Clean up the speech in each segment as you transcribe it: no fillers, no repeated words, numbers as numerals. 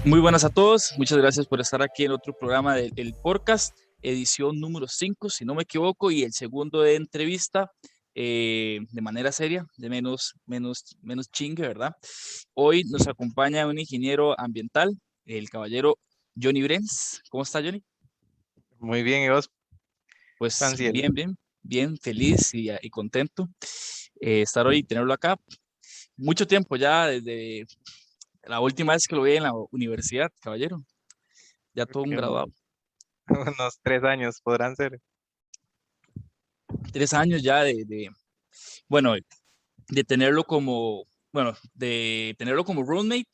Muy buenas a todos, muchas gracias por estar aquí en otro programa del podcast, edición número 5, si no me equivoco, y el segundo de entrevista de manera seria, de menos chingue, ¿verdad? Hoy nos acompaña un ingeniero ambiental, el caballero Johnny Brens. ¿Cómo está, Johnny? Muy bien, ¿y vos, Pues Franciel? bien, feliz y contento estar hoy y tenerlo acá. Mucho tiempo ya, desde la última vez que lo vi en la universidad, caballero, ya Creo todo un que graduado. unos 3 años podrán ser. 3 años ya bueno, de tenerlo como, bueno, de tenerlo como roommate,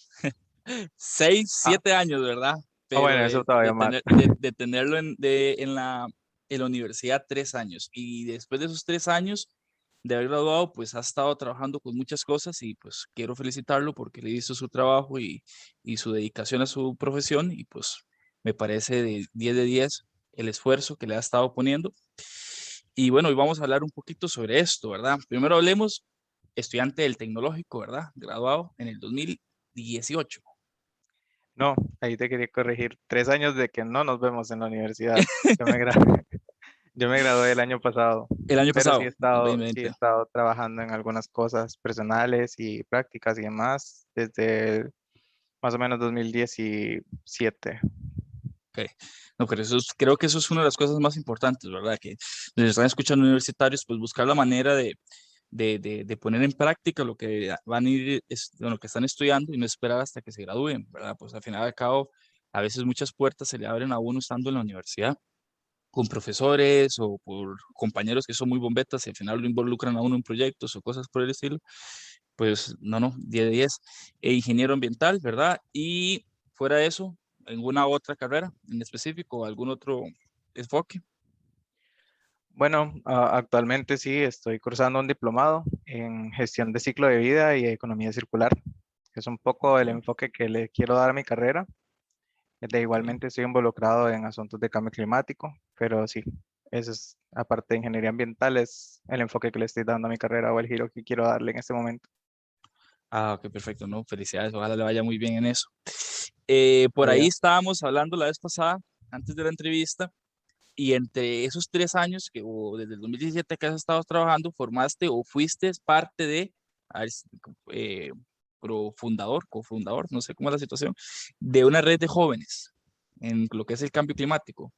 6, 7 años, ¿verdad? Pero Bueno, eso todavía más. de tenerlo en la universidad 3 años. Y después de esos 3 años de haber graduado, pues ha estado trabajando con muchas cosas y pues quiero felicitarlo porque le hizo su trabajo y su dedicación a su profesión y pues me parece de 10 de 10 el esfuerzo que le ha estado poniendo. Y bueno, hoy vamos a hablar un poquito sobre esto, ¿verdad? Primero hablemos, estudiante del tecnológico, ¿verdad? Graduado en el 2018. No, ahí te quería corregir. 3 años de que no nos vemos en la universidad. Yo me gra- yo me gradué el año pasado, El año pero pasado, el sí he 2020. estado trabajando en algunas cosas personales y prácticas y demás más o menos 2017. Ok. No, pero creo que eso es una de las cosas más importantes, ¿verdad? Que nos están escuchando universitarios, pues buscar la manera de poner en práctica lo que van a ir, lo que están estudiando y no esperar hasta que se gradúen, ¿verdad? Pues al final y al cabo, a veces muchas puertas se le abren a uno estando en la universidad, con profesores o por compañeros que son muy bombetas y al final lo involucran a uno en proyectos o cosas por el estilo, pues no, 10 de 10. Ingeniero ambiental, ¿verdad? Y fuera de eso, ¿alguna otra carrera en específico o algún otro enfoque? Bueno, actualmente sí estoy cursando un diplomado en gestión de ciclo de vida y economía circular. Es un poco Ok, el enfoque que le quiero dar a mi carrera. ok. Igualmente estoy involucrado en asuntos de cambio climático, pero sí, eso es, aparte de ingeniería ambiental, es el enfoque que le estoy dando a mi carrera o el giro que quiero darle en este momento. Ah, ok, perfecto, no, felicidades, ojalá le vaya muy bien en eso. Por ahí Gracias. estábamos hablando la vez pasada, antes de la entrevista, y entre esos 3 años que o desde el 2017 que has estado trabajando, formaste o fuiste parte de, a ver, eh, cofundador, no sé cómo es la situación, de una red de jóvenes en lo que es el cambio climático.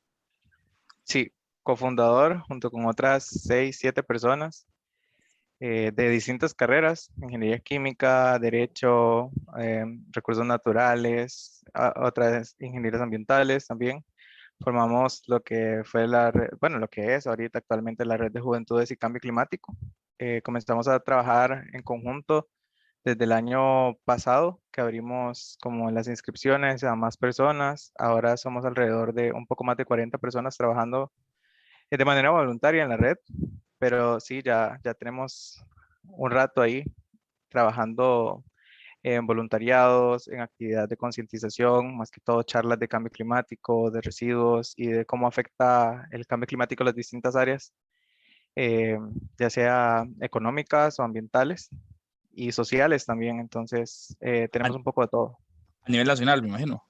Sí, cofundador junto con otras 6, 7 personas de distintas carreras, ingeniería química, derecho, recursos naturales, otras ingenierías ambientales también. Formamos lo que fue bueno, lo que es ahorita actualmente la Red de Juventudes y Cambio Climático. Comenzamos a trabajar en conjunto desde el año pasado, que abrimos como las inscripciones a más personas. Ahora somos alrededor de un poco más de 40 personas trabajando de manera voluntaria en la red, pero sí, ya tenemos un rato ahí trabajando en voluntariados, en actividades de concientización, más que todo charlas de cambio climático, de residuos y de cómo afecta el cambio climático a las distintas áreas, eh, ya sea económicas o ambientales y sociales también. Entonces, A, tenemos un poco de todo. a nivel nacional, me imagino,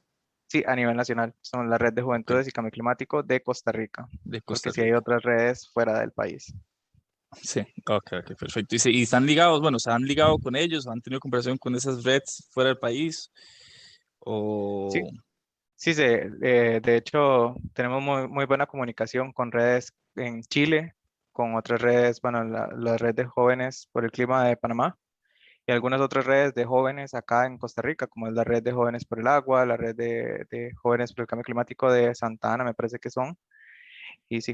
Sí, a nivel nacional, son la Red de ok, Juventudes y Cambio Climático de Costa Rica, de porque Costa sí hay Rica. otras redes fuera del país. Sí, ok, perfecto. Y están ligados, bueno, ¿se han ligado con ellos? ¿Han tenido conversación con esas redes fuera del país? Sí, O, sí, de hecho, tenemos muy buena comunicación con redes en Chile, con otras redes, bueno, la red de jóvenes por el clima de Panamá y algunas otras redes de jóvenes acá en Costa Rica, como es la red de jóvenes por el agua, la red de jóvenes por el cambio climático de Santa Ana, me parece que son. Y sí,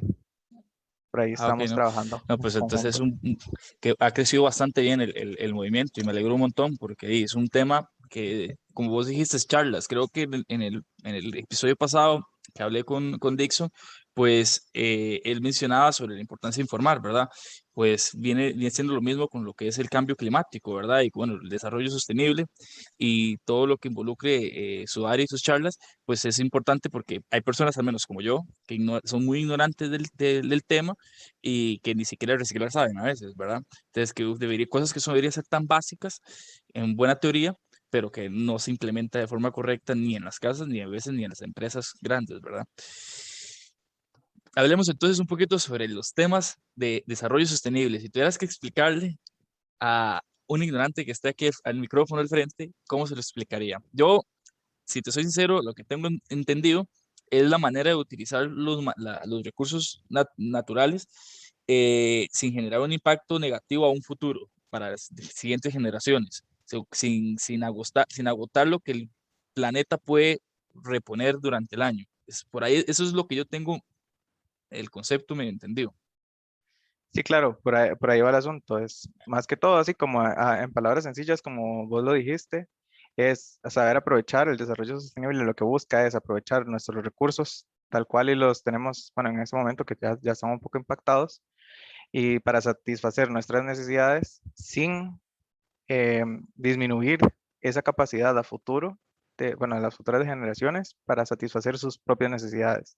por ahí ok, estamos no. trabajando No, en pues entonces es conjunto. que ha crecido bastante bien el movimiento y me alegro un montón porque es un tema que, como vos dijiste, es charlas. Creo que en el episodio pasado que hablé con Dixon, pues él mencionaba sobre la importancia de informar, ¿verdad? Pues viene siendo lo mismo con lo que es el cambio climático, ¿verdad? Y bueno, el desarrollo sostenible y todo lo que involucre su área y sus charlas, pues es importante porque hay personas, al menos como yo, que son muy ignorantes del tema y que ni siquiera reciclar saben a veces, ¿verdad? Entonces, que debería, cosas que son, deberían ser tan básicas en buena teoría, pero que no se implementa de forma correcta ni en las casas, ni a veces ni en las empresas grandes, ¿verdad? Hablemos entonces un poquito sobre los temas de desarrollo sostenible. Si tuvieras que explicarle a un ignorante que esté aquí al micrófono al frente, ¿cómo se lo explicaría? Yo, si te soy sincero, lo que tengo entendido es la manera de utilizar los recursos naturales sin generar un impacto negativo a un futuro para las siguientes generaciones, sin agotar lo que el planeta puede reponer durante el año. Por ahí, eso es lo que yo tengo, el concepto medio entendido. Sí, claro, por ahí va el asunto. Es más que todo, así como en palabras sencillas, como vos lo dijiste, es saber aprovechar el desarrollo sostenible. Lo que busca es aprovechar nuestros recursos tal cual y los tenemos, bueno, en ese momento que ya estamos un poco impactados, y para satisfacer nuestras necesidades sin disminuir esa capacidad a futuro, bueno, a las futuras generaciones para satisfacer sus propias necesidades.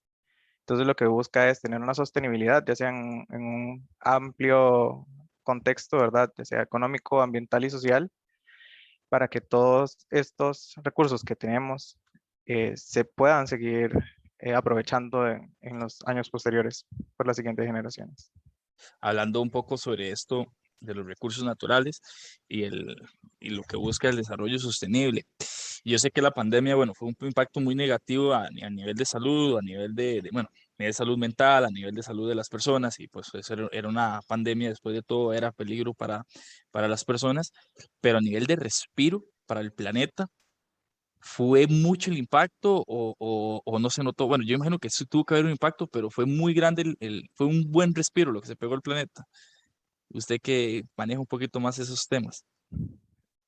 Entonces lo que busca es tener una sostenibilidad, ya sea en un amplio contexto, ¿verdad? Ya sea económico, ambiental y social, para que todos estos recursos que tenemos se puedan seguir aprovechando en los años posteriores por las siguientes generaciones. Hablando un poco sobre esto de los recursos naturales y lo que busca el desarrollo sostenible. Yo sé que la pandemia, bueno, fue un impacto muy negativo a nivel de salud, a nivel bueno, a nivel de salud mental, a nivel de salud de las personas, y pues eso era una pandemia, después de todo era peligro para las personas, pero a nivel de respiro para el planeta, ¿fue mucho el impacto o no se notó? Bueno, yo imagino que sí tuvo que haber un impacto, pero fue muy grande, fue un buen respiro lo que se pegó al planeta. Usted que maneja un poquito más esos temas.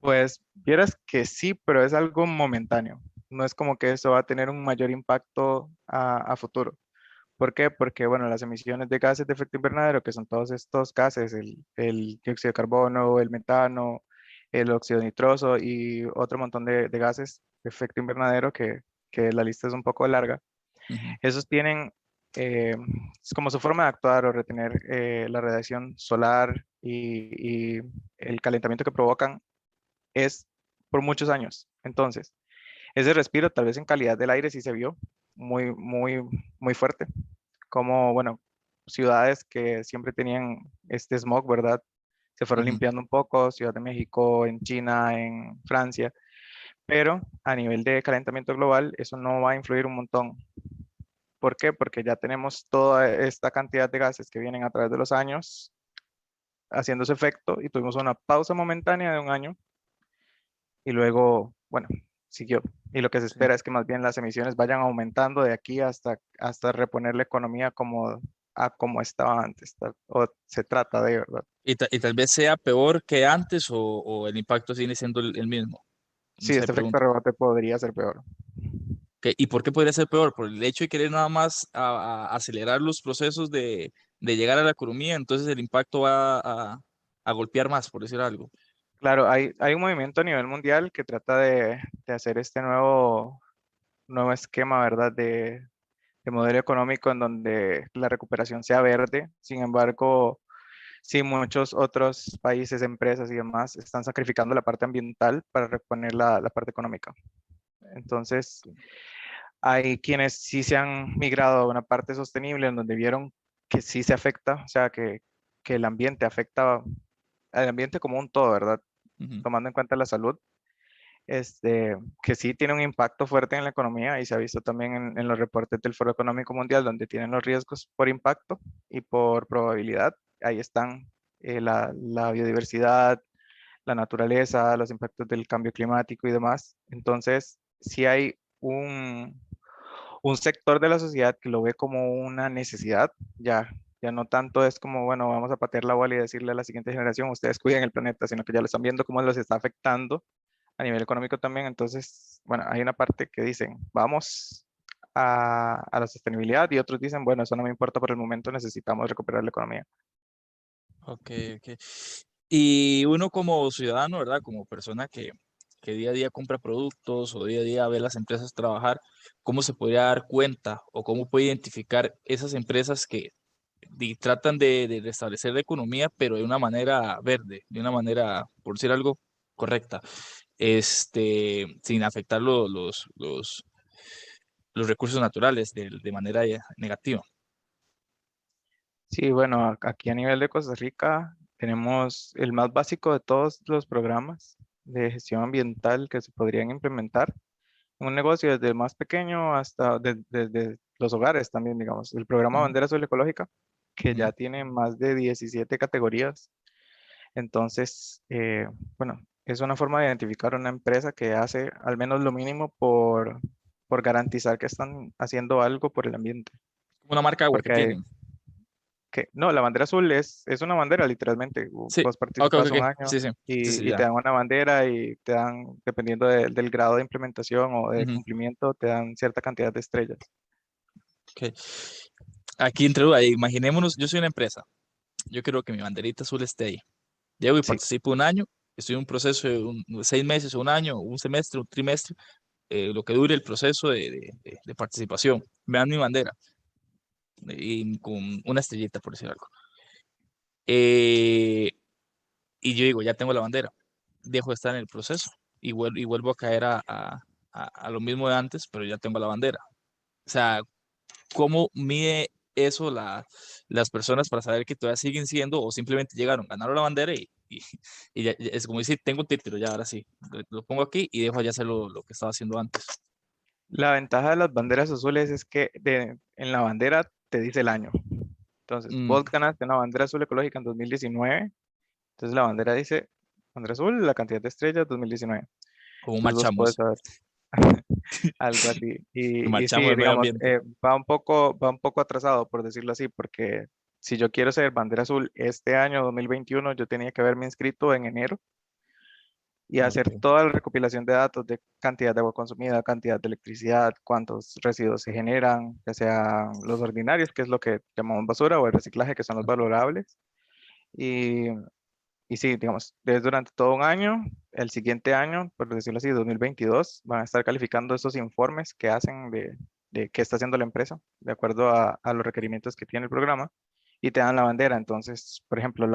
Pues vieras que sí, pero es algo momentáneo. No es como que eso va a tener un mayor impacto a futuro. ¿Por qué? Porque, bueno, las emisiones de gases de efecto invernadero, que son todos estos gases, el dióxido de carbono, el metano, el óxido nitroso y otro montón de gases de efecto invernadero, que la lista es un poco larga, Ujú. esos tienen es como su forma de actuar o retener la radiación solar y el calentamiento que provocan es por muchos años. Entonces, ese respiro tal vez en calidad del aire sí se vio muy, muy, muy fuerte como, bueno, ciudades que siempre tenían este smog, ¿verdad? Se fueron Ujú. limpiando un poco, Ciudad de México, en China, en Francia, pero a nivel de calentamiento global eso no va a influir un montón. ¿Por qué? Porque ya tenemos toda esta cantidad de gases que vienen a través de los años haciendo su efecto y tuvimos una pausa momentánea de un año y luego, bueno, siguió. Y lo que se Sí. espera es que más bien las emisiones vayan aumentando de aquí hasta reponer la economía como estaba antes, o se trata de, ¿verdad? Y tal vez sea peor que antes o el impacto sigue siendo el mismo. No Sí, sé, este efecto pregunto. rebote podría ser peor. ¿Y por qué podría ser peor? Por el hecho de querer nada más acelerar los procesos de llegar a la economía, entonces el impacto va a golpear más, por decir algo. Claro, hay un movimiento a nivel mundial que trata de hacer este nuevo esquema, ¿verdad? De modelo económico en donde la recuperación sea verde. Sin embargo, sí, muchos otros países, empresas y demás están sacrificando la parte ambiental para reponer la parte económica. Entonces, hay quienes sí se han migrado a una parte sostenible en donde vieron que sí se afecta, o sea, que el ambiente afecta al ambiente como un todo, ¿verdad? Ujú. Tomando en cuenta la salud, que sí tiene un impacto fuerte en la economía y se ha visto también en los reportes del Foro Económico Mundial, donde tienen los riesgos por impacto y por probabilidad. Ahí están la biodiversidad, la naturaleza, los impactos del cambio climático y demás. Entonces, sí hay un sector de la sociedad que lo ve como una necesidad, ya no tanto es como, bueno, vamos a patear la bola y decirle a la siguiente generación, ustedes cuiden el planeta, sino que ya lo están viendo cómo los está afectando a nivel económico también. Entonces, bueno, hay una parte que dicen, vamos a la sostenibilidad y otros dicen, bueno, eso no me importa por el momento, necesitamos recuperar la economía. Ok, ok. Y uno como ciudadano, ¿verdad? Como persona que día a día compra productos o día a día ve las empresas trabajar, ¿cómo se podría dar cuenta o cómo puede identificar esas empresas que tratan de restablecer la economía, pero de una manera verde, de una manera, por decir algo, correcta? sin afectar los recursos naturales de manera negativa. Sí, bueno, aquí a nivel de Costa Rica tenemos el más básico de todos los programas de gestión ambiental que se podrían implementar en un negocio desde el más pequeño hasta desde los hogares también, digamos. El programa Ujú, Bandera Azul Ecológica, que ujú. ya tiene más de 17 categorías. Entonces, bueno, es una forma de identificar una empresa que hace al menos lo mínimo por garantizar que están haciendo algo por el ambiente. Como una marca de agua que Porque tienen. no, la bandera azul es una bandera literalmente. Sí, Vos ok, ok, participas ok. un año Sí, sí, sí, sí, y te ya. dan una bandera y te dan, dependiendo del grado de implementación o de Ujú, cumplimiento, te dan cierta cantidad de estrellas. ok. Aquí entre dudas, imaginémonos, yo soy una empresa, yo quiero que mi banderita azul esté ahí. Llego y Sí, participo un año, estoy en un proceso de 6 meses, un año, un semestre, un trimestre, lo que dure el proceso de participación. Me dan mi bandera y con una estrellita, por decir algo. Eh, y yo digo, ya tengo la bandera, dejo de estar en el proceso y vuelvo a caer a lo mismo de antes, pero ya tengo la bandera. O sea, ¿cómo mide eso las personas para saber que todavía siguen siendo o simplemente llegaron, ganaron la bandera y ya es como decir, tengo un título, ya ahora sí, lo pongo aquí y dejo ya hacer lo que estaba haciendo antes? la ventaja de las banderas azules es que en la bandera te dice el año. Entonces, Mm, vos ganaste una bandera azul ecológica en 2019. Entonces, la bandera dice, bandera azul, la cantidad de estrellas 2019. como Entonces, vos puedes marchamos, saber algo así. Y marchamos sí, el medio digamos, ambiente. va un poco atrasado, por decirlo así, porque si yo quiero ser bandera azul este año 2021, yo tenía que haberme inscrito en enero y hacer Ok. toda la recopilación de datos de cantidad de agua consumida, cantidad de electricidad, cuántos residuos se generan, ya sean los ordinarios, que es lo que llamamos basura, o el reciclaje, que son los valorables. Y, y sí, digamos, es durante todo un año. El siguiente año, por decirlo así, 2022, van a estar calificando esos informes que hacen de qué está haciendo la empresa, de acuerdo a los requerimientos que tiene el programa, y te dan la bandera. Entonces, por ejemplo,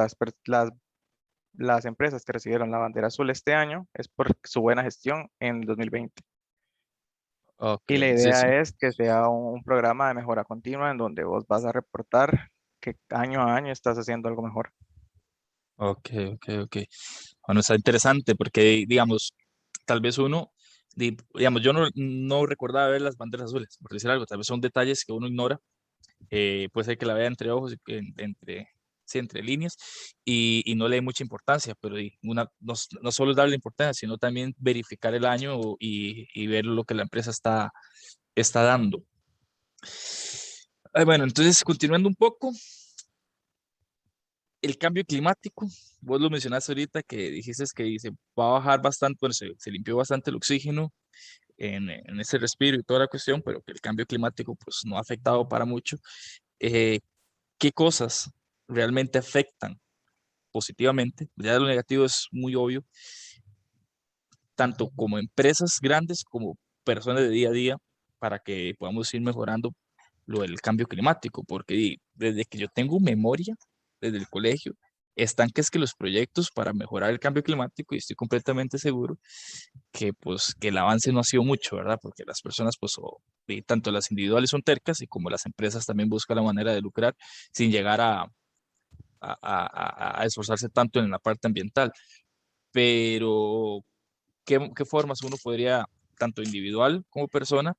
las empresas que recibieron la bandera azul este año es por su buena gestión en el 2020. Ok, Y la sí, sí. idea es que sea un programa de mejora continua en donde vos vas a reportar que año a año estás haciendo algo mejor. Ok, ok, ok. Bueno, está interesante porque, digamos, tal vez uno, digamos, yo no recordaba ver las banderas azules, por decir algo, tal vez son detalles que uno ignora, puede ser que la vea entre ojos, sí, entre líneas, y no le dé mucha importancia, pero no solo es darle importancia, sino también verificar el año y ver lo que la empresa está dando. Bueno, entonces, continuando un poco, el cambio climático, vos lo mencionaste ahorita que dijiste que se va a bajar bastante, bueno, se limpió bastante el oxígeno en ese respiro y toda la cuestión, pero que el cambio climático pues no ha afectado para mucho. Eh, ¿Qué cosas realmente afectan positivamente? Ya lo negativo es muy obvio, tanto como empresas grandes como personas de día a día, para que podamos ir mejorando lo del cambio climático, porque desde que yo tengo memoria, desde el colegio, están que es que los proyectos para mejorar el cambio climático, y estoy completamente seguro que pues que el avance no ha sido mucho, ¿verdad? Porque las personas pues y tanto las individuales son tercas y como las empresas también buscan la manera de lucrar sin llegar a esforzarse tanto en la parte ambiental. Pero, ¿qué formas uno podría, tanto individual como persona,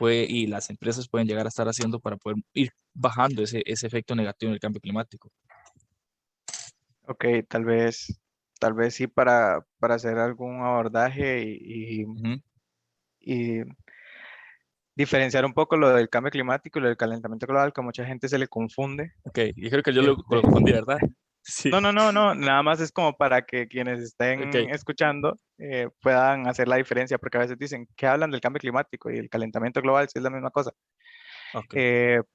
y las empresas pueden llegar a estar haciendo para poder ir bajando ese efecto negativo del cambio climático? Ok, tal vez sí para hacer algún abordaje Ujú. y diferenciar un poco lo del cambio climático y lo del calentamiento global, que a mucha gente se le confunde. Ok, yo creo que yo lo Este, confundí, ¿verdad? Sí, no, nada más es como para que quienes ok, estén escuchando puedan hacer la diferencia, porque a veces dicen que hablan del cambio climático y el calentamiento global, si es la misma cosa. ok.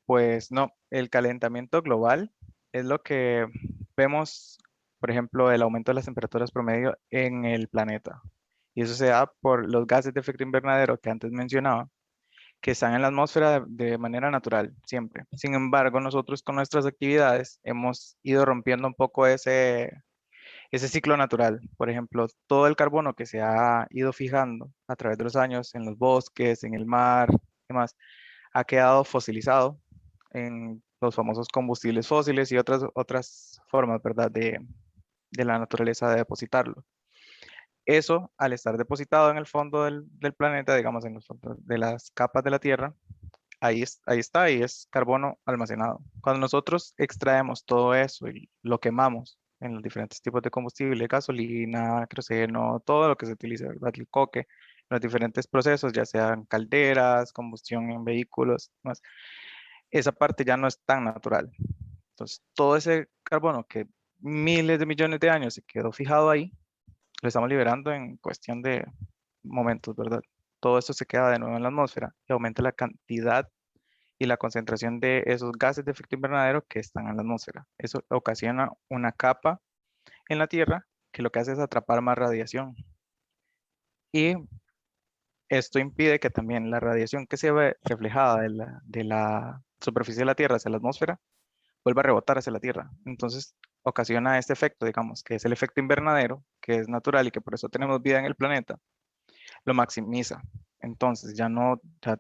Pues no, el calentamiento global es lo que vemos, por ejemplo, el aumento de las temperaturas promedio en el planeta. Y eso se da por los gases de efecto invernadero que antes mencionaba, que están en la atmósfera de manera natural, siempre. Sin embargo, nosotros con nuestras actividades hemos ido rompiendo un poco ese ciclo natural. Por ejemplo, todo el carbono que se ha ido fijando a través de los años en los bosques, en el mar, demás, ha quedado fosilizado en los famosos combustibles fósiles y otras formas, ¿verdad?, de la naturaleza de depositarlo. Eso, al estar depositado en el fondo del planeta, digamos, en los fondos de las capas de la Tierra, ahí está y es carbono almacenado. Cuando nosotros extraemos todo eso y lo quemamos en los diferentes tipos de combustible, gasolina, queroseno, todo lo que se utiliza, ¿verdad? El coque, los diferentes procesos, ya sean calderas, combustión en vehículos, más, esa parte ya no es tan natural. Entonces, todo ese carbono que miles de millones de años se quedó fijado ahí, lo estamos liberando en cuestión de momentos, ¿verdad? Todo esto se queda de nuevo en la atmósfera y aumenta la cantidad y la concentración de esos gases de efecto invernadero que están en la atmósfera. Eso ocasiona una capa en la Tierra que lo que hace es atrapar más radiación. Y esto impide que también la radiación que se ve reflejada de la superficie de la Tierra hacia la atmósfera vuelva a rebotar hacia la Tierra. Entonces ocasiona este efecto, digamos, que es el efecto invernadero, que es natural y que por eso tenemos vida en el planeta, lo maximiza. Entonces ya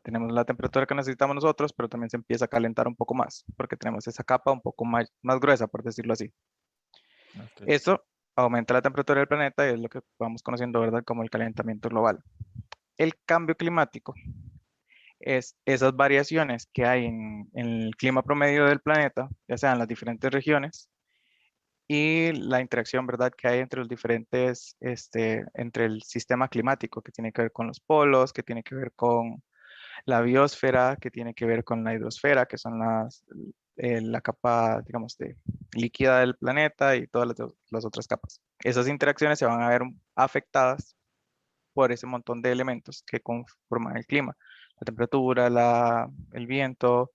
tenemos la temperatura que necesitamos nosotros, pero también se empieza a calentar un poco más, porque tenemos esa capa un poco más gruesa, por decirlo así. Ok. Eso aumenta la temperatura del planeta y es lo que vamos conociendo, ¿verdad?, como el calentamiento global. El cambio climático es esas variaciones que hay en el clima promedio del planeta, ya sean las diferentes regiones, y la interacción, ¿verdad?, que hay entre los diferentes, entre el sistema climático, que tiene que ver con los polos, que tiene que ver con la biosfera, que tiene que ver con la hidrosfera, que son la capa, digamos, líquida del planeta y todas las otras capas. Esas interacciones se van a ver afectadas por ese montón de elementos que conforman el clima, la temperatura, el viento,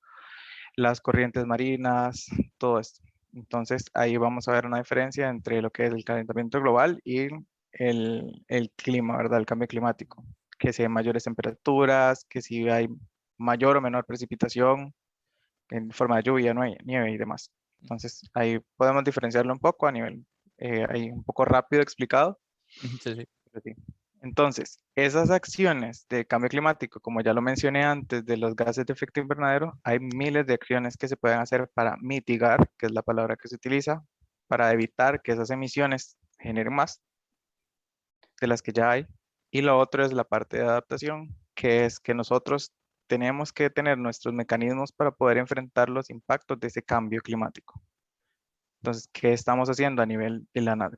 las corrientes marinas, todo esto. Entonces ahí vamos a ver una diferencia entre lo que es el calentamiento global y el clima, ¿verdad? El cambio climático. Que si hay mayores temperaturas, que si hay mayor o menor precipitación en forma de lluvia, nieve y demás. Entonces ahí podemos diferenciarlo un poco a nivel, ahí un poco rápido explicado. Ujú, sí, sí. Pero sí. Entonces, esas acciones de cambio climático, como ya lo mencioné antes, de los gases de efecto invernadero, hay miles de acciones que se pueden hacer para mitigar, que es la palabra que se utiliza, para evitar que esas emisiones generen más de las que ya hay. Y lo otro es la parte de adaptación, que es que nosotros tenemos que tener nuestros mecanismos para poder enfrentar los impactos de ese cambio climático. Entonces, ¿qué estamos haciendo a nivel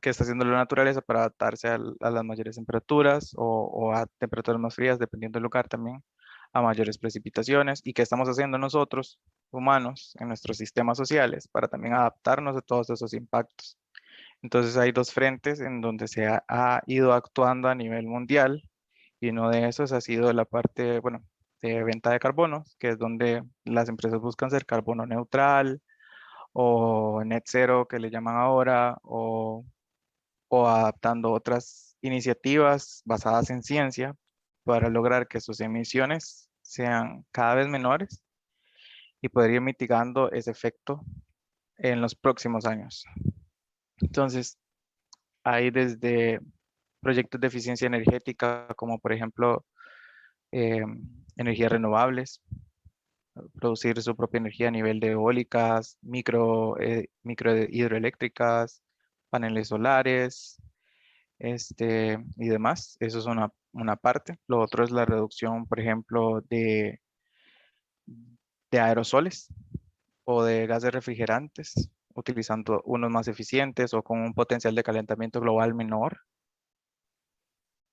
qué está haciendo la naturaleza para adaptarse a las mayores temperaturas o a temperaturas más frías, dependiendo del lugar también, a mayores precipitaciones? ¿Y qué estamos haciendo nosotros, humanos, en nuestros sistemas sociales para también adaptarnos a todos esos impactos? Entonces, hay dos frentes en donde se ha ido actuando a nivel mundial y uno de esos ha sido la parte, bueno, de venta de carbono, que es donde las empresas buscan ser carbono neutral o net zero que le llaman ahora, o adaptando otras iniciativas basadas en ciencia para lograr que sus emisiones sean cada vez menores y poder ir mitigando ese efecto en los próximos años. Entonces, hay desde proyectos de eficiencia energética, como por ejemplo eh, energías renovables, producir su propia energía a nivel de eólicas, micro hidroeléctricas, paneles solares, y demás. Eso es una parte. Lo otro es la reducción, por ejemplo, de aerosoles o de gases refrigerantes, utilizando unos más eficientes o con un potencial de calentamiento global menor.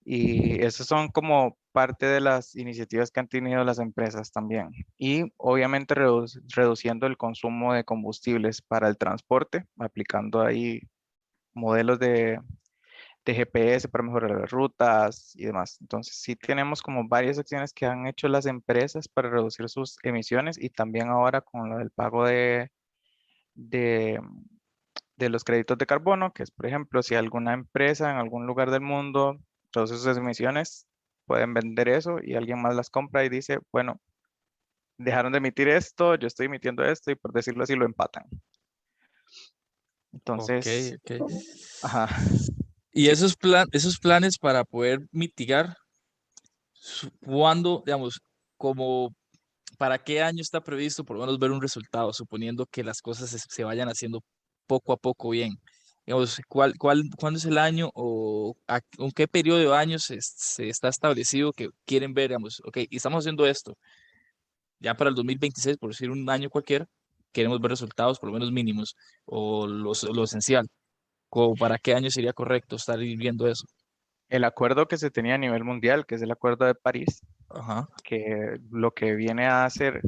Y esas son como parte de las iniciativas que han tenido las empresas también. Y obviamente reduciendo el consumo de combustibles para el transporte, aplicando ahí modelos de GPS para mejorar las rutas y demás. Entonces, sí tenemos como varias acciones que han hecho las empresas para reducir sus emisiones y también ahora con lo del pago de, de los créditos de carbono, que es, por ejemplo, si alguna empresa en algún lugar del mundo reduce sus emisiones, pueden vender eso y alguien más las compra y dice, bueno, dejaron de emitir esto, yo estoy emitiendo esto y por decirlo así lo empatan. Ok, Entonces, ok. ajá, Y sí. esos planes para poder mitigar, ¿cuándo, digamos, como para qué año está previsto por lo menos ver un resultado, suponiendo que las cosas se vayan haciendo poco a poco bien? Digamos, ¿cuándo es el año o en qué periodo de años se está establecido que quieren ver, digamos, ok, y estamos haciendo esto, ya para el 2026, por decir un año cualquiera, queremos ver resultados por lo menos mínimos o lo esencial? ¿Como para qué año sería correcto estar viendo eso? El acuerdo que se tenía a nivel mundial, que es el Acuerdo de París, Ajá. que lo que viene a hacer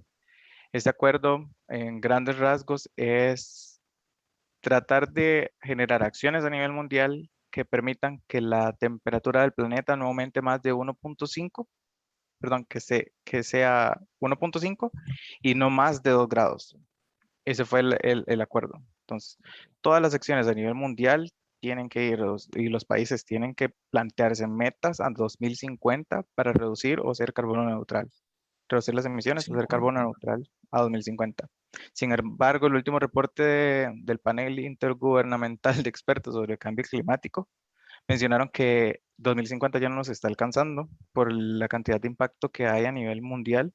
este acuerdo en grandes rasgos es tratar de generar acciones a nivel mundial que permitan que la temperatura del planeta no aumente más de 1.5, perdón, que sea 1.5 y no más de 2 grados. Ese fue el acuerdo. Entonces, todas las acciones a nivel mundial tienen que ir y los países tienen que plantearse metas a 2050 para reducir o ser carbono neutral. Reducir las emisiones o ser carbono 50. neutral a 2050. Sin embargo, el último reporte del panel intergubernamental de expertos sobre el cambio climático mencionaron que 2050 ya no nos está alcanzando por la cantidad de impacto que hay a nivel mundial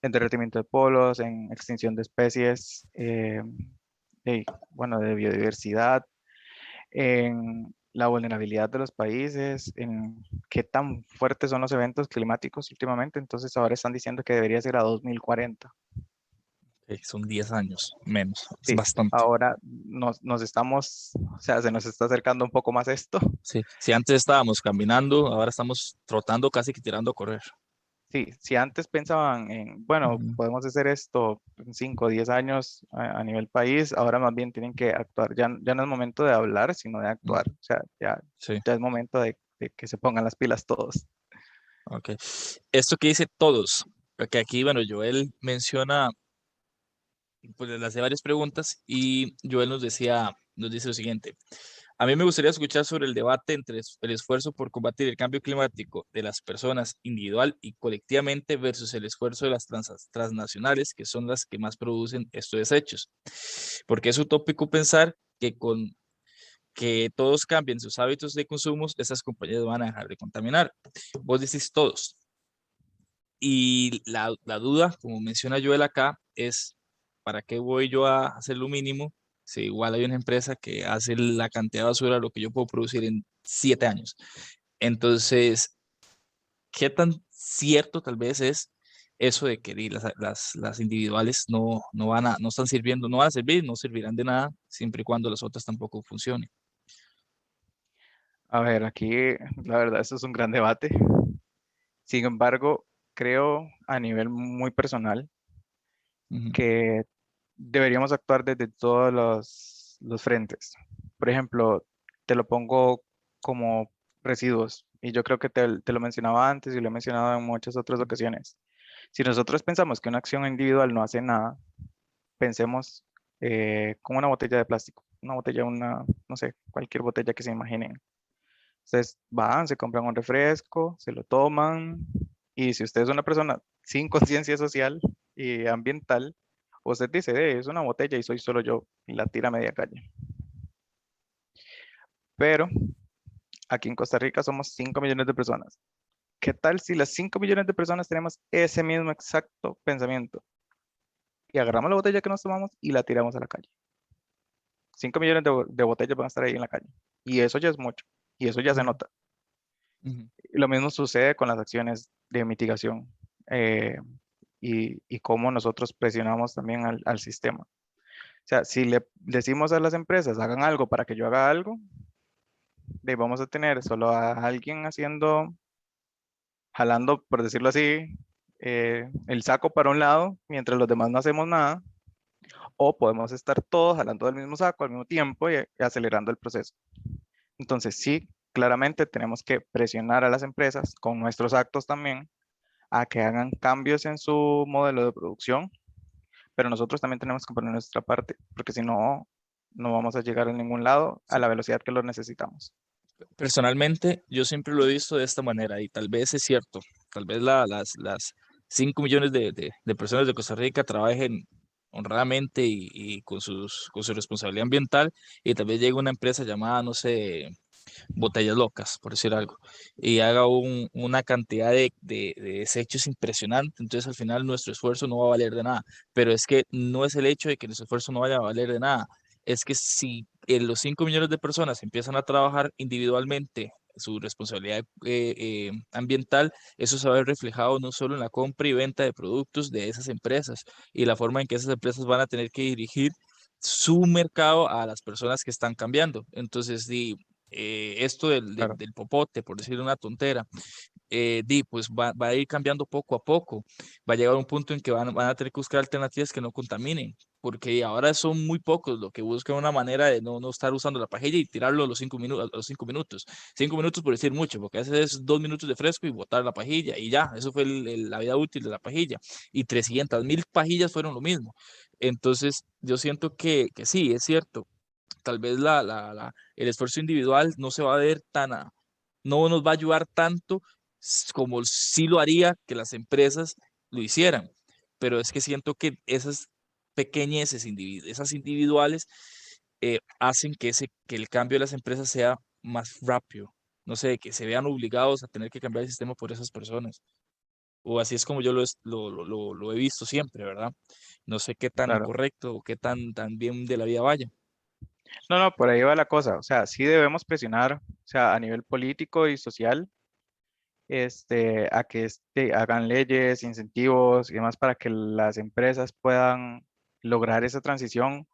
en derretimiento de polos, en extinción de especies, bueno, de biodiversidad, en la vulnerabilidad de los países, en qué tan fuertes son los eventos climáticos últimamente. Entonces ahora están diciendo que debería ser a 2040. Son 10 años menos, es Sí, bastante. ahora nos estamos, o sea, se nos está acercando un poco más esto. Sí, si antes estábamos caminando, ahora estamos trotando casi que tirando a correr. Sí, si antes pensaban en, bueno, Ujú, podemos hacer esto en 5 o 10 años a nivel país, ahora más bien tienen que actuar. Ya no es momento de hablar, sino de ujú. actuar. O sea, Sí, ya es momento de que se pongan las pilas todos. ok. Esto que dice todos, porque aquí, bueno, Joel menciona, pues le hace varias preguntas y Joel nos dice lo siguiente. A mí me gustaría escuchar sobre el debate entre el esfuerzo por combatir el cambio climático de las personas individual y colectivamente versus el esfuerzo de las transnacionales, que son las que más producen estos desechos. Porque es utópico pensar que todos cambien sus hábitos de consumo, esas compañías van a dejar de contaminar. Vos decís todos. Y la duda, como menciona Joel acá, es, ¿para qué voy yo a hacer lo mínimo si igual hay una empresa que hace la cantidad de basura de lo que yo puedo producir en 7 años? Entonces, ¿qué tan cierto tal vez es eso de que las individuales no están sirviendo, no van a servir, no servirán de nada siempre y cuando las otras tampoco funcionen? A ver, aquí la verdad, esto es un gran debate. Sin embargo, creo a nivel muy personal Ujú. que deberíamos actuar desde todos los frentes. Por ejemplo, te lo pongo como residuos, y yo creo que te lo mencionaba antes y lo he mencionado en muchas otras ocasiones. Si nosotros pensamos que una acción individual no hace nada, pensemos con una botella de plástico, una botella, no sé, cualquier botella que se imaginen. Ustedes van, se compran un refresco, se lo toman, y si usted es una persona sin conciencia social y ambiental, usted dice, es una botella y soy solo yo", y la tira a media calle. Pero aquí en Costa Rica somos 5 millones de personas. ¿Qué tal si las 5 millones de personas tenemos ese mismo exacto pensamiento y agarramos la botella que nos tomamos y la tiramos a la calle? 5 millones de botellas van a estar ahí en la calle. Y eso ya es mucho. Y eso ya se Ujú, nota. ujú. Y lo mismo sucede con las acciones de mitigación, y cómo nosotros presionamos también al sistema. O sea, si le decimos a las empresas, hagan algo para que yo haga algo, vamos a tener solo a alguien haciendo, jalando, por decirlo así, el saco para un lado, mientras los demás no hacemos nada, o podemos estar todos jalando del mismo saco al mismo tiempo y acelerando el proceso. Entonces, sí, claramente tenemos que presionar a las empresas con nuestros actos también a que hagan cambios en su modelo de producción, pero nosotros también tenemos que poner nuestra parte, porque si no, no vamos a llegar a ningún lado a Sí. la velocidad que lo necesitamos. Personalmente, yo siempre lo he visto de esta manera y tal vez es cierto, tal vez las 5 millones de personas de Costa Rica trabajen honradamente y con su responsabilidad ambiental, y tal vez llegue una empresa llamada, no sé, Botellas Locas, por decir algo, y haga una cantidad de desechos impresionante, entonces al final nuestro esfuerzo no va a valer de nada. Pero es que no es el hecho de que nuestro esfuerzo no vaya a valer de nada, es que si los 5 millones de personas empiezan a trabajar individualmente su responsabilidad ambiental, eso se va a ver reflejado no solo en la compra y venta de productos de esas empresas y la forma en que esas empresas van a tener que dirigir su mercado a las personas que están cambiando. Entonces, esto Claro, del popote, por decir una tontera, pues va a ir cambiando poco a poco. Va a llegar un punto en que van a tener que buscar alternativas que no contaminen, porque ahora son muy pocos los que buscan una manera de no estar usando la pajilla y tirarlo a los 5 minutos, a los 5 minutos. 5 minutos por decir mucho, porque a veces es 2 minutos de fresco y botar la pajilla y ya, eso fue la vida útil de la pajilla. Y 300.000 pajillas fueron lo mismo. Entonces, yo siento que sí, es cierto, tal vez el esfuerzo individual no se va a ver no nos va a ayudar tanto como sí lo haría que las empresas lo hicieran. Pero es que siento que esas pequeñeces, esas individuales, hacen que el cambio de las empresas sea más rápido. No sé, que se vean obligados a tener que cambiar el sistema por esas personas. O así es como yo lo he visto siempre, ¿verdad? No sé qué tan claro. correcto o qué tan bien de la vida vaya. No, no, por ahí va la cosa. O sea, sí debemos presionar, o sea, a nivel político y social, a que hagan leyes, incentivos y demás para que las empresas puedan lograr esa transición,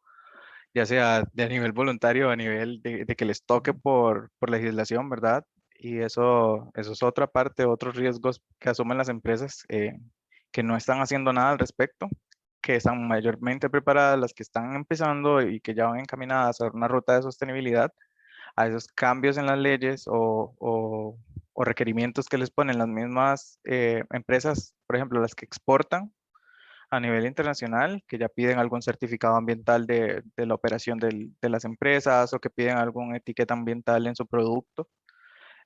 ya sea de a nivel voluntario o a nivel de que les toque por legislación, ¿verdad? Y eso es otra parte, otros riesgos que asumen las empresas que no están haciendo nada al respecto, que están mayormente preparadas, las que están empezando y que ya van encaminadas a una ruta de sostenibilidad, a esos cambios en las leyes o requerimientos que les ponen las mismas empresas, por ejemplo, las que exportan a nivel internacional, que ya piden algún certificado ambiental de la operación de las empresas o que piden alguna etiqueta ambiental en su producto.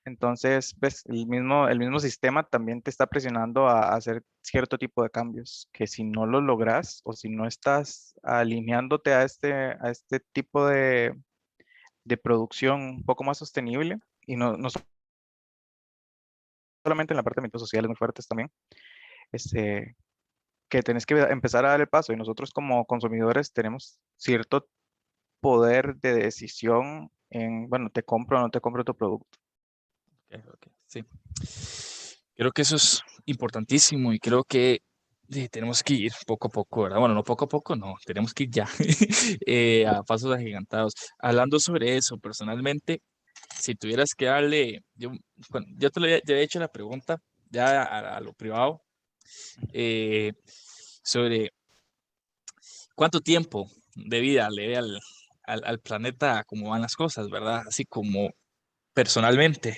Entonces, ves, el mismo sistema también te está presionando a hacer cierto tipo de cambios, que si no lo logras o si no estás alineándote a este tipo de producción un poco más sostenible, y no solamente en la parte de ambientales sociales muy fuertes también, este, que tenés que empezar a dar el paso y nosotros como consumidores tenemos cierto poder de decisión en, bueno, te compro o no te compro tu producto. Ok, ok, sí. Creo que eso es importantísimo y creo que tenemos que ir poco a poco, ¿verdad? Bueno, no poco a poco, no, tenemos que ir ya, a pasos agigantados. Hablando sobre eso, personalmente, si tuvieras que darle, bueno, yo te había hecho la pregunta ya a lo privado, eh, sobre cuánto tiempo de vida le dé al planeta, cómo van las cosas, ¿verdad? Así como personalmente,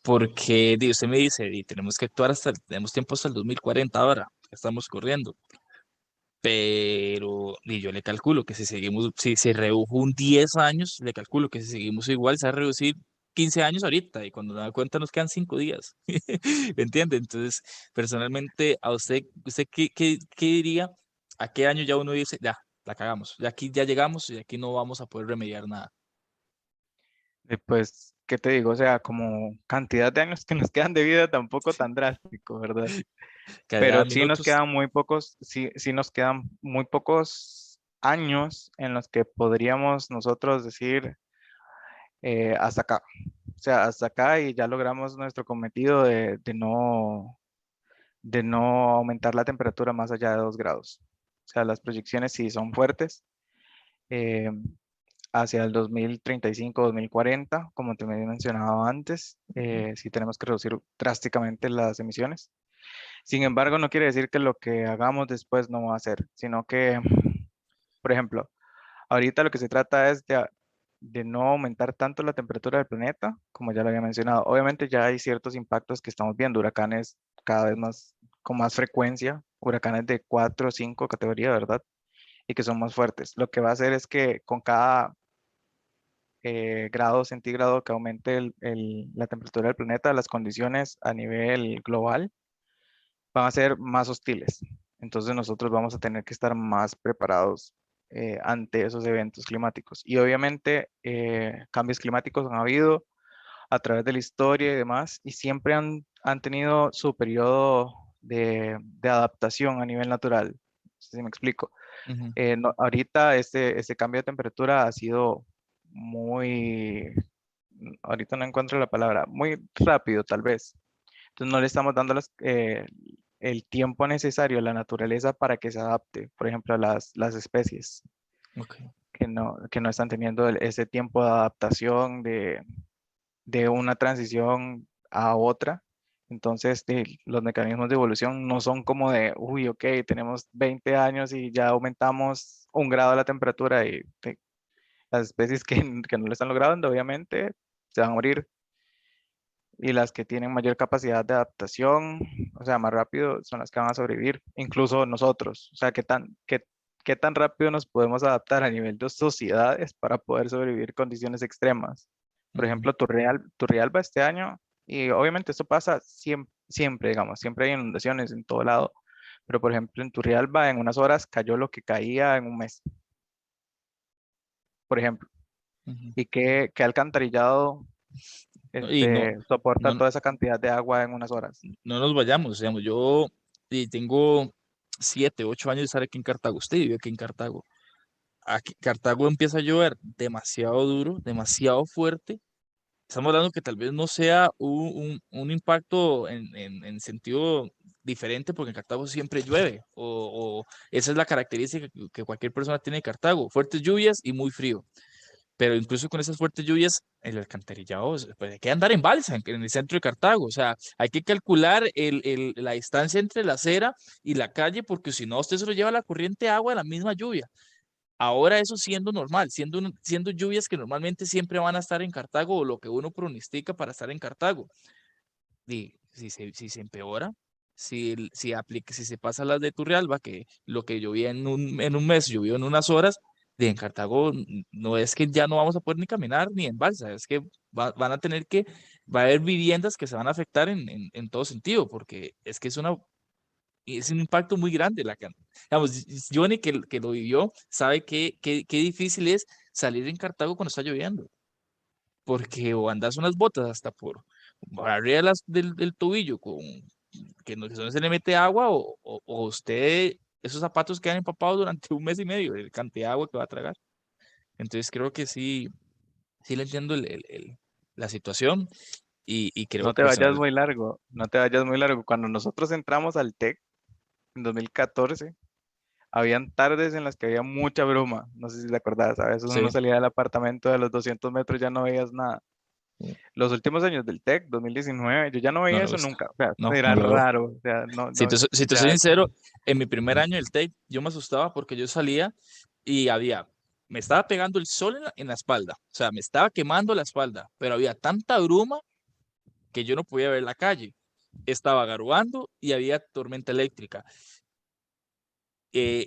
porque usted me dice, tenemos que actuar tenemos tiempo hasta el 2040 ahora, que estamos corriendo, pero yo le calculo que si se redujo un 10 años, le calculo que si seguimos igual, se va a reducir 15 años ahorita, y cuando da cuenta nos quedan 5 días, ¿me entiende? Entonces, personalmente, a usted qué diría? ¿A qué año ya uno dice, ya, la cagamos, ya aquí ya llegamos y aquí no vamos a poder remediar nada? Pues, ¿qué te digo? O sea, como cantidad de años que nos quedan de vida tampoco tan drástico, ¿verdad? Cantidad Pero de sí nos minutos. quedan muy pocos, sí nos quedan muy pocos años en los que podríamos nosotros decir hasta acá. O sea, hasta acá y ya logramos nuestro cometido de no aumentar la temperatura más allá de 2 grados. O sea, las proyecciones sí son fuertes. eh, Hacia el 2035, 2040, como te me había mencionado antes, sí tenemos que reducir drásticamente las emisiones. Sin embargo, no quiere decir que lo que hagamos después no va a ser, sino que, por ejemplo, ahorita lo que se trata es de no aumentar tanto la temperatura del planeta, como ya lo había mencionado. Obviamente ya hay ciertos impactos que estamos viendo, huracanes cada vez más, con más frecuencia, huracanes de 4 o 5 categoría, ¿verdad? Y que son más fuertes. Lo que va a hacer es que con cada grado centígrado que aumente la temperatura del planeta, las condiciones a nivel global van a ser más hostiles. Entonces nosotros vamos a tener que estar más preparados ante esos eventos climáticos. Y obviamente cambios climáticos han habido a través de la historia y demás, y siempre han tenido su periodo de adaptación a nivel natural. No sé si me explico. Ujú. Ahorita este cambio de temperatura ha sido muy, ahorita no encuentro la palabra, muy rápido tal vez. Entonces no le estamos dando el tiempo necesario a la naturaleza para que se adapte, por ejemplo, a las especies Ok. que no están teniendo ese tiempo de adaptación de una transición a otra. Entonces, los mecanismos de evolución no son como de, uy, ok, tenemos 20 años y ya aumentamos 1 grado la temperatura y las especies que no lo están logrando, obviamente, se van a morir. Y las que tienen mayor capacidad de adaptación, o sea, más rápido, son las que van a sobrevivir, incluso nosotros. O sea, qué tan rápido nos podemos adaptar a nivel de sociedades para poder sobrevivir condiciones extremas. Por Ujú. ejemplo, Turrialba este año, y obviamente esto pasa siempre, siempre, digamos, siempre hay inundaciones en todo lado, pero por ejemplo en Turrialba en unas horas cayó lo que caía en un mes, por ejemplo. Ujú. ¿Y qué alcantarillado Y no, soporta no, toda esa cantidad de agua en unas horas? no nos vayamos, digamos, yo tengo 7, 8 años de estar aquí en Cartago, usted vive aquí en Cartago. Aquí, Cartago empieza a llover demasiado duro, demasiado fuerte. Estamos hablando que tal vez no sea un impacto en sentido diferente, porque en Cartago siempre llueve, o esa es la característica que cualquier persona tiene de Cartago, fuertes lluvias y muy frío. Pero incluso con esas fuertes lluvias, el alcantarillado, pues hay que andar en balsa en el centro de Cartago. O sea, hay que calcular la distancia entre la acera y la calle, porque si no, usted se lo lleva la corriente de agua de la misma lluvia. Ahora eso siendo normal, siendo lluvias que normalmente siempre van a estar en Cartago, o lo que uno pronostica para estar en Cartago. Y si se empeora, si se pasa las de Turrialba, que lo que llovía en un mes llovió en unas horas, en Cartago no es que ya no vamos a poder ni caminar ni en balsa, es que van a tener que, va a haber viviendas que se van a afectar en todo sentido, porque es que es un impacto muy grande. Digamos, Johnny, que lo vivió, sabe qué difícil es salir en Cartago cuando está lloviendo, porque o andas unas botas hasta por arriba del tobillo, que no se le mete agua, o usted, esos zapatos quedan empapados durante un mes y medio, el cantidad de agua que va a tragar. Entonces creo que sí le entiendo la situación, y creo No te que se vayas va. muy largo, no te vayas muy largo. Cuando nosotros entramos al TEC en 2014, habían tardes en las que había mucha bruma. No sé si te acordás, a veces uno Sí, no salía del apartamento de los 200 metros, ya no veías nada. sí, Los últimos años del TEC, 2019, yo ya no no veía lo he eso visto. nunca. O sea, No, no era lo veo. raro. O sea, no, Si no, te soy ya, sincero, en mi primer año del TEC, yo me asustaba porque yo salía y me estaba pegando el sol en la espalda, o sea, me estaba quemando la espalda, pero había tanta bruma que yo no podía ver la calle. Estaba garuando y había tormenta eléctrica.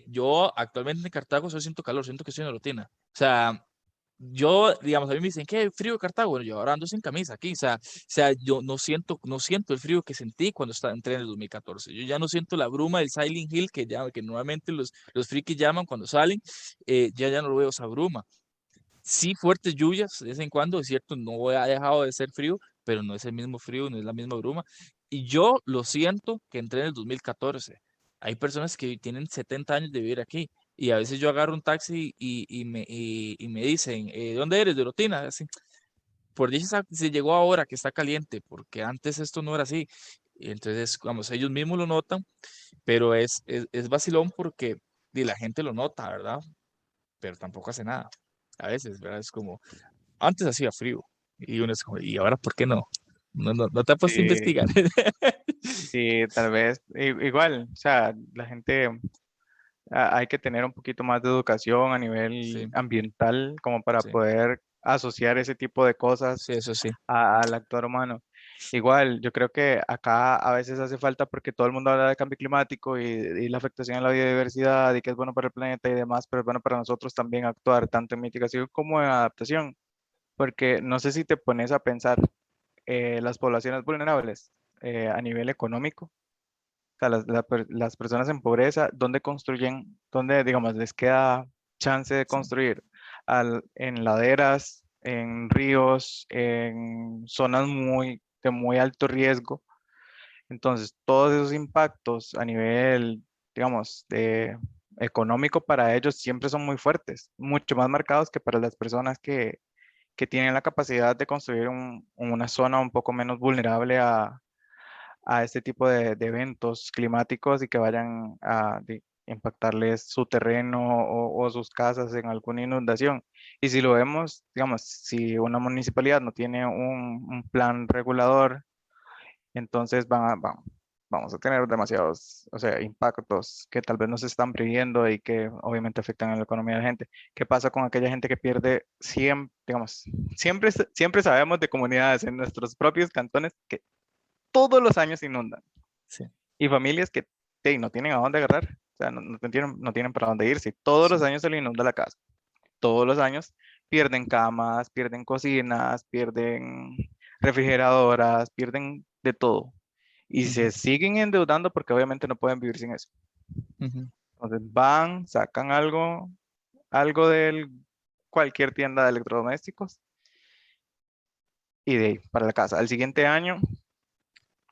Yo actualmente en Cartago solo siento calor, siento que estoy en la rutina. O sea, yo, digamos, a mí me dicen, ¿qué frío Cartago? Bueno, yo ahora ando sin camisa aquí. O sea, yo no siento el frío que sentí cuando entré en el 2014. Yo ya no siento la bruma del Silent Hill que normalmente los frikis llaman cuando salen. Ya no lo veo esa bruma. Sí, fuertes lluvias de vez en cuando, es cierto, no ha dejado de ser frío, pero no es el mismo frío, no es la misma bruma. Y yo lo siento que entré en el 2014. Hay personas que tienen 70 años de vivir aquí, y a veces yo agarro un taxi y me dicen, ¿dónde eres? De Rotina. Así, por dicho se llegó ahora que está caliente, porque antes esto no era así. Y entonces, vamos, ellos mismos lo notan, pero es vacilón porque la gente lo nota, ¿verdad? Pero tampoco hace nada. A veces, ¿verdad? Es como, antes hacía frío. Y uno es como, ¿y ahora por qué no? No te has puesto a sí, investigar. sí, tal vez, igual, o sea, la gente, hay que tener un poquito más de educación a nivel Sí, ambiental como para sí, poder asociar ese tipo de sí, cosas eso sí. al actuar humano. Igual, yo creo que acá a veces hace falta porque todo el mundo habla de cambio climático y la afectación a la biodiversidad y que es bueno para el planeta y demás, pero es bueno para nosotros también actuar tanto en mitigación como en adaptación, porque no sé si te pones a pensar las poblaciones vulnerables a nivel económico. O sea, las personas en pobreza, ¿dónde construyen? ¿Dónde, digamos, les queda chance de Sí. construir? En laderas, en ríos, en zonas de muy alto riesgo. Entonces, todos esos impactos a nivel, digamos, económico para ellos siempre son muy fuertes, mucho más marcados que para las personas que tienen la capacidad de construir una zona un poco menos vulnerable a este tipo de eventos climáticos y que vayan a impactarles su terreno o sus casas en alguna inundación. Y si lo vemos, digamos, si una municipalidad no tiene un plan regulador, entonces vamos a tener demasiados, o sea, impactos que tal vez no se están previendo y que obviamente afectan a la economía de la gente. ¿Qué pasa con aquella gente que pierde siempre, digamos, siempre sabemos de comunidades en nuestros propios cantones que todos los años se inundan Sí, y familias que no tienen a dónde agarrar, o sea, no tienen para dónde irse. Todos los sí. años se le inunda la casa. Todos los años pierden camas, pierden cocinas, pierden refrigeradoras, pierden de todo. Y Ujú, se siguen endeudando porque obviamente no pueden vivir sin eso. ujú. Entonces van, sacan algo de cualquier tienda de electrodomésticos y de ahí para la casa. Al siguiente año,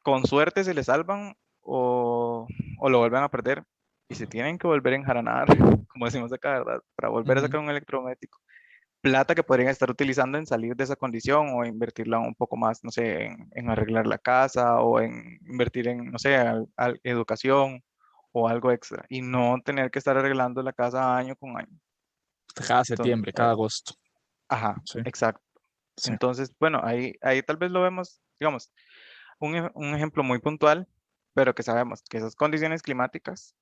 con suerte se le salvan o lo vuelven a perder y se tienen que volver a enjaranar, como decimos acá, ¿verdad? Para volver a Ujú. sacar un electrodoméstico. Plata que podrían estar utilizando en salir de esa condición o invertirla un poco más, no sé, en arreglar la casa o en invertir en, no sé, educación o algo extra y no tener que estar arreglando la casa año con año. Cada Entonces, septiembre, cada agosto. ajá, Sí, exacto. sí, Entonces, bueno, ahí tal vez lo vemos, digamos, un ejemplo muy puntual, pero que sabemos que esas condiciones climáticas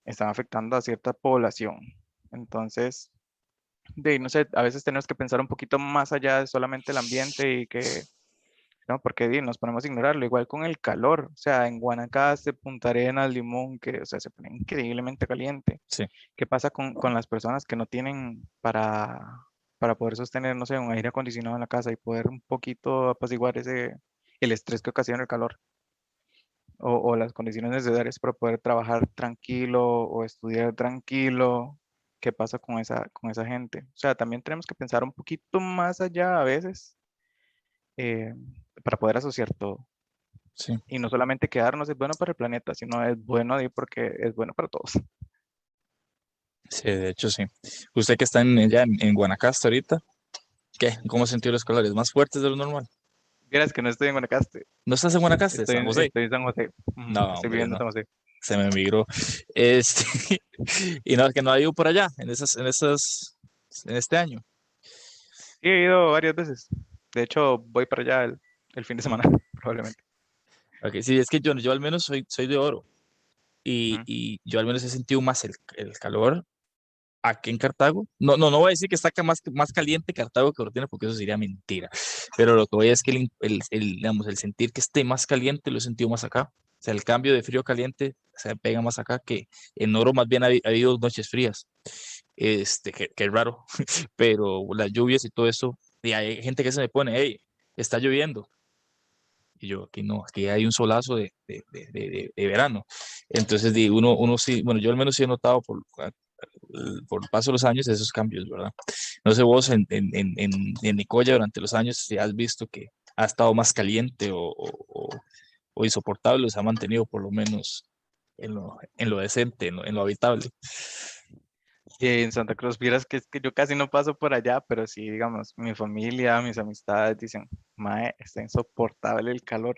están afectando a cierta población. Entonces, no sé, a veces tenemos que pensar un poquito más allá de solamente el ambiente y que, ¿no? Porque nos ponemos a ignorarlo, igual con el calor, o sea, en Guanacaste, Punta Arenas, Limón, que, o sea, se pone increíblemente caliente. sí. ¿Qué pasa con las personas que no tienen para poder sostener, no sé, un aire acondicionado en la casa y poder un poquito apaciguar el estrés que ocasiona el calor? O las condiciones necesarias para poder trabajar tranquilo o estudiar tranquilo. ¿Qué pasa con esa gente? O sea, también tenemos que pensar un poquito más allá a veces eh, para poder asociar todo. Sí, Y no solamente quedarnos es bueno para el planeta, sino es bueno ahí porque es bueno para todos. sí, de hecho sí. Usted que está ya en Guanacaste ahorita, ¿qué? ¿Cómo sintió los colores? ¿Más fuertes de lo normal? Vieras que no estoy en Guanacaste, ¿No estás en Guanacaste, estoy, San José? estoy en San José. No, Estoy hombre, viviendo en no. San José. Se me migró. Este, y no, que no ha ido por allá, en este año. Sí, he ido varias veces. De hecho, voy para allá el fin de semana, probablemente. Ok, sí, es que yo al menos soy de Oro Ujú. y yo al menos he sentido más el calor aquí en Cartago. No, no, no voy a decir que está acá más caliente Cartago que Ortina porque eso sería mentira. Pero lo que voy a es que digamos, el sentir que esté más caliente lo he sentido más acá. O sea, el cambio de frío a caliente se pega más acá que en Oro más bien ha habido noches frías. Que es raro, pero las lluvias y todo eso, y hay gente que se me pone, hey, está lloviendo. Y yo, aquí no, aquí hay un solazo de verano. Entonces, uno sí, bueno, yo al menos sí he notado por el paso de los años esos cambios, ¿verdad? No sé vos en Nicoya durante los años si has visto que ha estado más caliente o insoportable, o se ha mantenido por lo menos en lo decente, en lo habitable. Y en Santa Cruz, vieras que es que yo casi no paso por allá, pero sí, digamos, mi familia, mis amistades dicen, mae, está insoportable el calor.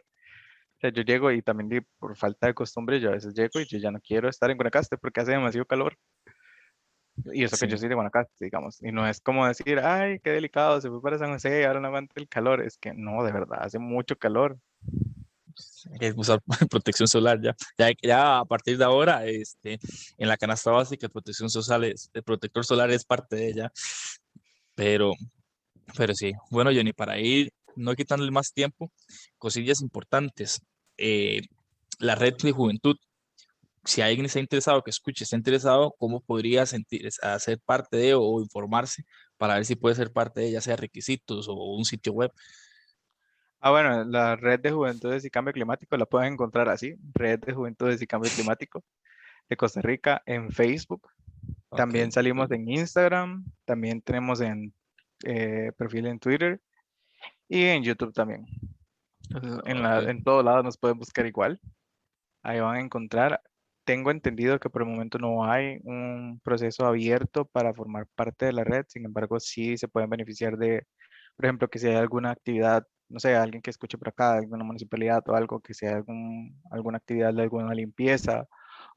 O sea, yo llego y también por falta de costumbre, yo a veces llego y yo ya no quiero estar en Guanacaste porque hace demasiado calor. Y eso que yo Sí. soy de Guanacaste, digamos. Y no es como decir, ay, qué delicado, se fue para San José, ahora no aguanta el calor. Es que no, de verdad, hace mucho calor. Hay que usar protección solar ya a partir de ahora, en la canasta básica, protección solar el protector solar es parte de ella, pero, pero sí. Bueno, Johnny, para ir no quitándole más tiempo, cosillas importantes. Eh, la red de juventud, si alguien está interesado, que escuche, está interesado, ¿cómo podría hacer parte de o informarse para ver si puede ser parte de, ya sea requisitos o un sitio web? Bueno, la Red de Juventudes y Cambio Climático la pueden encontrar así, Red de Juventudes y Cambio Climático de Costa Rica en Facebook. Ok, También salimos Facebook. en Instagram, también tenemos perfil en Twitter y en YouTube también. Entonces, Ok. en todo lado nos pueden buscar igual. Ahí van a encontrar. Tengo entendido que por el momento no hay un proceso abierto para formar parte de la red, sin embargo, sí se pueden beneficiar de, por ejemplo, que si hay alguna actividad, no sé, alguien que escuche por acá, alguna municipalidad o algo, que sea alguna actividad de alguna limpieza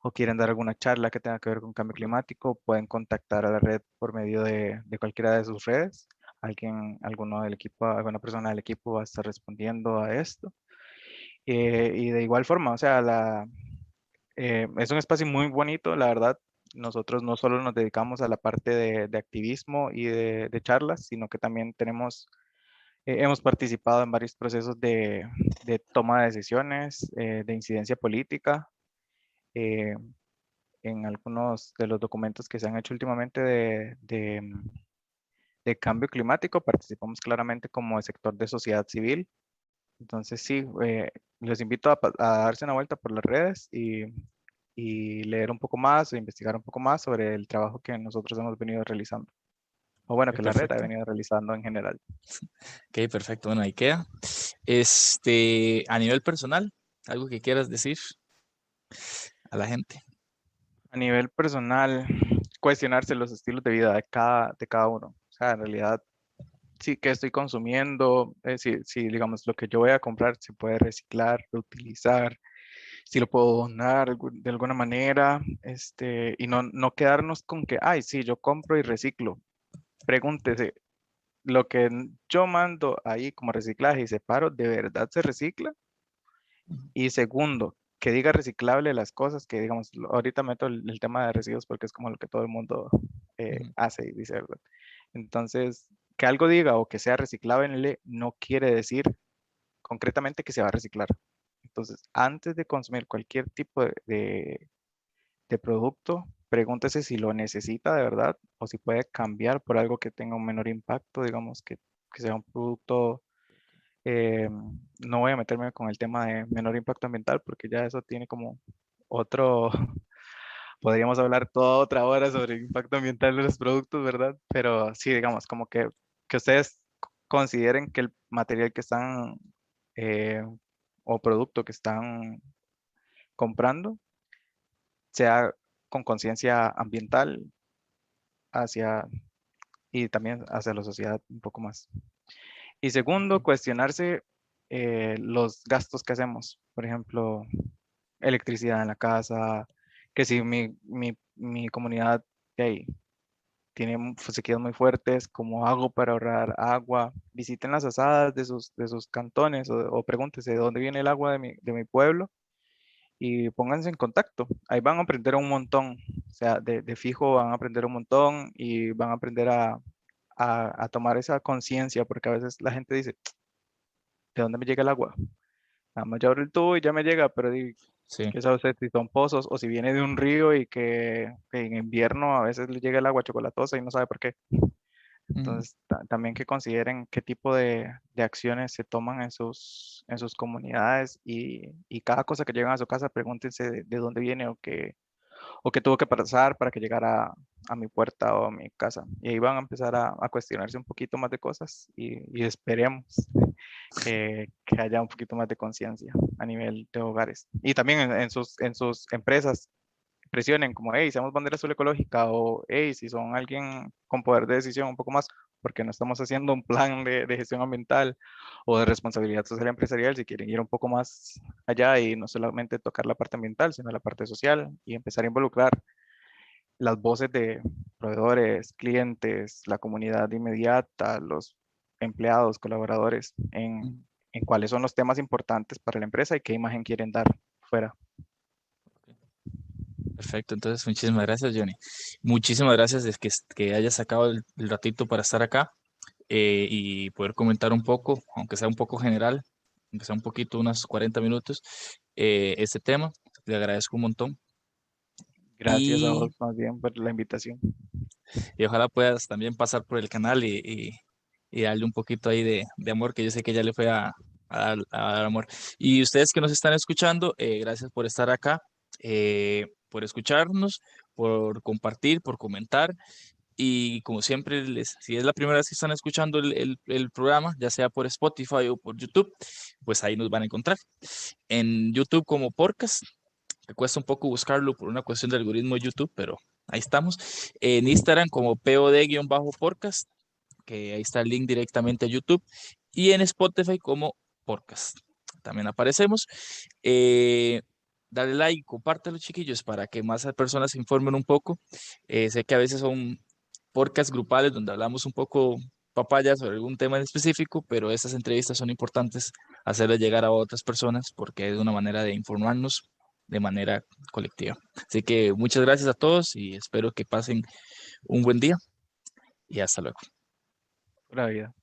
o quieren dar alguna charla que tenga que ver con cambio climático, pueden contactar a la red por medio de cualquiera de sus redes. Alguno del equipo, alguna persona del equipo va a estar respondiendo a esto. Y de igual forma, o sea, es un espacio muy bonito, la verdad. Nosotros no solo nos dedicamos a la parte de activismo y de charlas, sino que también hemos participado en varios procesos de toma de decisiones, de incidencia política. eh, en algunos de los documentos que se han hecho últimamente de cambio climático, participamos claramente como el sector de sociedad civil. Entonces sí, los invito a darse una vuelta por las redes y leer un poco más o investigar un poco más sobre el trabajo que nosotros hemos venido realizando. O bueno, que la red ha Perfecto. venido realizando en general. Ok, perfecto. Bueno, ahí queda. A nivel personal, algo que quieras decir a la gente. A nivel personal, cuestionarse los estilos de vida de cada uno. O sea, en realidad, sí que estoy consumiendo, si digamos lo que yo voy a comprar se puede reciclar, reutilizar, si lo puedo donar de alguna manera, y no quedarnos con que, ay, sí, yo compro y reciclo. Pregúntese, lo que yo mando ahí como reciclaje y separo, ¿de verdad se recicla? Y segundo, que diga reciclable las cosas, que digamos, ahorita meto el tema de residuos porque es como lo que todo el mundo Ujú. hace y dice, ¿verdad? Entonces, que algo diga o que sea reciclable no quiere decir concretamente que se va a reciclar. Entonces, antes de consumir cualquier tipo de producto, pregúntese si lo necesita de verdad o si puede cambiar por algo que tenga un menor impacto, digamos que sea un producto, eh, no voy a meterme con el tema de menor impacto ambiental porque ya eso tiene como otro, podríamos hablar toda otra hora sobre el impacto ambiental de los productos, ¿verdad? Pero sí, digamos, como que ustedes consideren que el material que están eh, o producto que están comprando sea con conciencia ambiental hacia y también hacia la sociedad un poco más. Y segundo, cuestionarse los gastos que hacemos. Por ejemplo, electricidad en la casa, que si mi comunidad hey, tiene sequías muy fuertes, ¿cómo hago para ahorrar agua? Visiten las asadas de sus cantones o pregúntese de dónde viene el agua de mi pueblo y pónganse en contacto. Ahí van a aprender un montón, o sea, de fijo van a aprender un montón y van a aprender a tomar esa conciencia, porque a veces la gente dice, ¿de dónde me llega el agua? Nada más yo abro el tubo y ya me llega, pero Sí. ¿qué sabe usted si son pozos o si viene de un río y que en invierno a veces le llega el agua chocolatosa y no sabe por qué? Ujú. Entonces, también que consideren qué tipo de acciones se toman en sus comunidades y cada cosa que llegan a su casa, pregúntense de dónde viene o qué tuvo que pasar para que llegara a mi puerta o a mi casa. Y ahí van a empezar a cuestionarse un poquito más de cosas y esperemos que haya un poquito más de conciencia a nivel de hogares. Y también en sus empresas presionen como, hey, seamos bandera azul ecológica o, hey, si son alguien con poder de decisión un poco más, porque no estamos haciendo un plan de gestión ambiental o de responsabilidad social empresarial, si quieren ir un poco más allá y no solamente tocar la parte ambiental, sino la parte social y empezar a involucrar las voces de proveedores, clientes, la comunidad inmediata, los empleados, colaboradores, en cuáles son los temas importantes para la empresa y qué imagen quieren dar fuera. Perfecto, entonces muchísimas gracias, Johnny. Muchísimas gracias de que hayas sacado el ratito para estar acá y poder comentar un poco, aunque sea un poco general, aunque sea un poquito, unos 40 minutos, este tema. Le agradezco un montón Gracias a y, vos más bien por la invitación. y ojalá puedas también pasar por el canal y darle un poquito ahí de amor, que yo sé que ya le fue a dar amor. Y ustedes que nos están escuchando, gracias por estar acá, por escucharnos, por compartir, por comentar. Y como siempre, si es la primera vez que están escuchando el programa, ya sea por Spotify o por YouTube, pues ahí nos van a encontrar. En YouTube como podcast, que cuesta un poco buscarlo por una cuestión de algoritmo de YouTube, pero ahí estamos. En Instagram como POD-podcast, que ahí está el link directamente a YouTube. Y en Spotify como podcast. También aparecemos. Eh, Dale like, compártelo, chiquillos, para que más personas se informen un poco. Sé que a veces son podcasts grupales donde hablamos un poco papaya sobre algún tema en específico, pero estas entrevistas son importantes hacerlas llegar a otras personas porque es una manera de informarnos de manera colectiva. Así que muchas gracias a todos y espero que pasen un buen día y hasta luego. Pura vida.